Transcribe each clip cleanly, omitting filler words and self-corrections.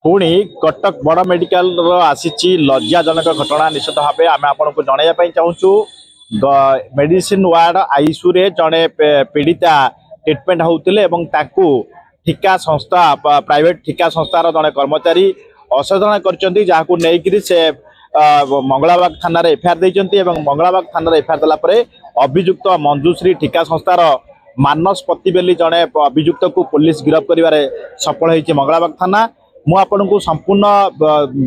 पुणी कटक बड़ मेडिकल आसी लज्जाजनक घटना निश्चित भाव आम आपको जनवाई चाहूँ। मेडिसिन वार्ड आईसीयू रे जड़े पीड़िता ट्रिटमेंट होते ठिका संस्था प्राइवेट ठिका संस्थार जड़े कर्मचारी असाधारण कर से मंगलाबाग थाना एफआईआर देते मंगलाबाग थाना एफआईआर देलापर अभियुक्त मंजूश्री ठिका संस्थार मानस पति बेली जड़े अभियुक्त को पुलिस गिरफ्त कर सफल होती मंगलाबाग थाना। मु आपन को संपूर्ण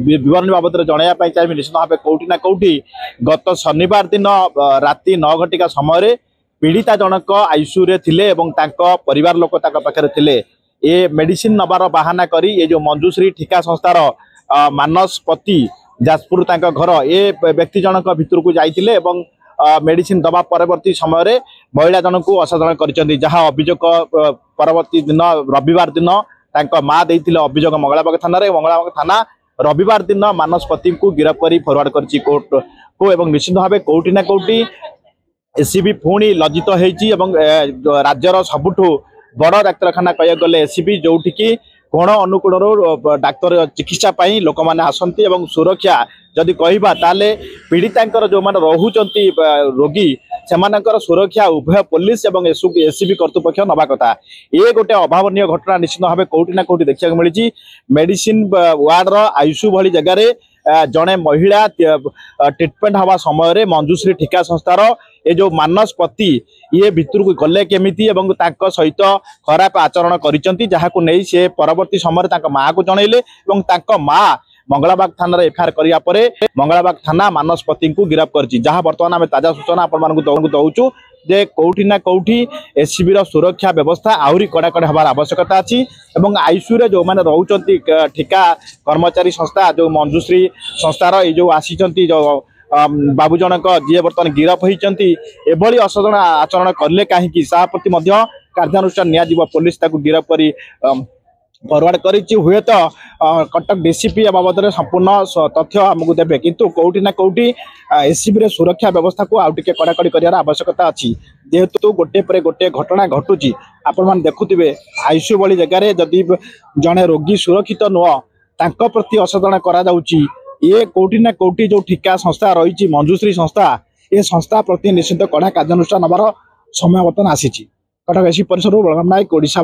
विवरण बाबद जनवाई चाहिए निश्चित भाव कौटी ना कौटी गत शनिवार दिन राति 9 घटिका समय पीड़िता जनक आईसीयू रे थिले एवं तांको परिवार लोक पाखे थिले ए मेडिसिन नबार बाहाना करी ये जो मंजूश्री ठिका संस्थार मानस पति जाजपुर तांको घर ए व्यक्ति जनक भितर को जाइतिले एवं मेडिसिन दबा परवर्ती समय महिला जनक को असाधारण कर जहाँ अभियोग परवर्ती दिन रविवार दिन माँ देथिले अभियोग मंगलाबाग थाना रविवार दिन मानसपति को गिरफ्त कर फरवर्ड कर कोर्ट को एवं निश्चित भाव कौटी ना कौटी एसीबी पुणी लज्जित होती राज्यर सबुठु बड़ डाक्तखाना कह गले एसीबी जोठिकी कोण अनुकूल डाक्तर चिकित्सा लोक मैंने आसती सुरक्षा जदि कहवा ताले पीड़िता जो मैंने रोचंती रोगी से सुरक्षा उभय पुलिस और एसीबी कर्तृपक्ष नवा कथा ये गोटे अभावन घटना निश्चित भाव कौटी ना कौटी देखा मिली। मेडिसिन वार्ड आईसीयू भली जगह जड़े महिला ट्रिटमेंट हवा समय मंजूश्री ठिका संस्थार ये जो मानसपति ये भितर को गले केमिति सहित खराब आचरण कर से परवर्ती समय माँ को जनइले माँ मंगलाबाग थाना एफआईआर करिया परे मंगलाबाग थाना मानसपति को गिरफ्त कर जहाँ बर्तमान आम ताजा सूचना आपण दौचु जे कौटी ना कौटी एसीबी सुरक्षा व्यवस्था आहरी कड़ाकड़ी हबार आवश्यकता अच्छी आईसीयू रे जो मैंने रोचंती ठिका कर्मचारी संस्था जो मंजूश्री संस्थार ये जो आसी जो बाबू जनक जी बर्तमान गिरफ्त होती एभली असाधारण आचरण कले कहीं प्रति कार्यानुष्ठान निया पुलिस गिरफ्त कर फरवर्ड कर तो कटक डीसीपी बाबद संपूर्ण तथ्य आमको देवे किंतु कौटी ना कौटी एसीबी रे सुरक्षा व्यवस्था को आउ टिके कड़ाकड़ी कर आवश्यकता अच्छी जेहेतु गोटे पर गोटे घटना घटुची आपण मैंने देखुवे आईसीयू वाली जगह जदि जड़े रोगी सुरक्षित नुह तांको प्रति असाधारण करा ये कौटी ना कौटी जो ठिका संस्था रही मंजूश्री संस्था ये संस्था प्रति निश्चित कड़ा कार्यानुष्ठान नबार समय बर्तमान आसी। कटक एसपी परिसर बलराम नायक ओडिशा।